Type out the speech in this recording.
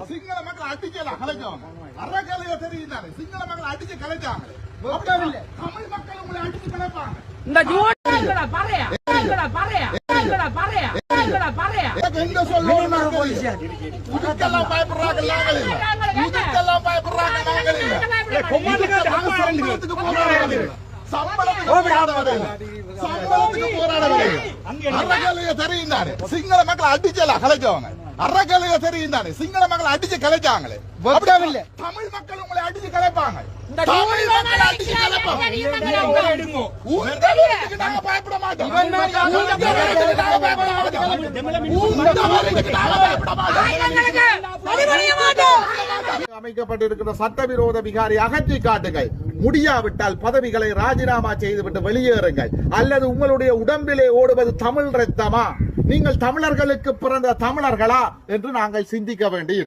சிங்கள மக்கள் அடிக்கலாம் கலைச்சாங்க அறக்கலைய தெரியுதானே சிங்கள மக்கள் அடிச்சு கலைச்சாங்க தமிழ் மக்கள் உங்களை அடிச்சு கலைப்பாங்க இந்த எங்க சொல்லுவோம் இதுக்கெல்லாம் பயப்படுறாங்க நாங்கள் இதுக்கெல்லாம் பயப்படுறாங்க நாங்கள் சம்பளத்துக்கு போராடவில்லை அறக்கலைய தெரியுதானே சிங்கள மக்கள் அடிச்சலாம் கலைச்சவங்க அறக்கலைய தெரியுதானே சிங்கள மக்கள் அடிச்சு கலைச்சாங்களே தமிழ் மக்கள் உங்களை அடிச்சு கலைப்பாங்க தமிழ் மக்கள் அடிச்சு கலைப்பாங்க நாங்க பயப்பட மாட்டோம் அமைக்கப்பட்டிருக்கிற சட்டவிரோத விகாரி அகற்றி காட்டுங்கள் முடியாவிட்டால் பதவிகளை ராஜினாமா செய்துவிட்டு வெளியேறுங்கள் அல்லது உங்களுடைய உடம்பிலே ஓடுவது தமிழ் ரத்தமா நீங்கள் தமிழர்களுக்கு பிறந்த தமிழர்களா என்று நாங்கள் சிந்திக்க வேண்டி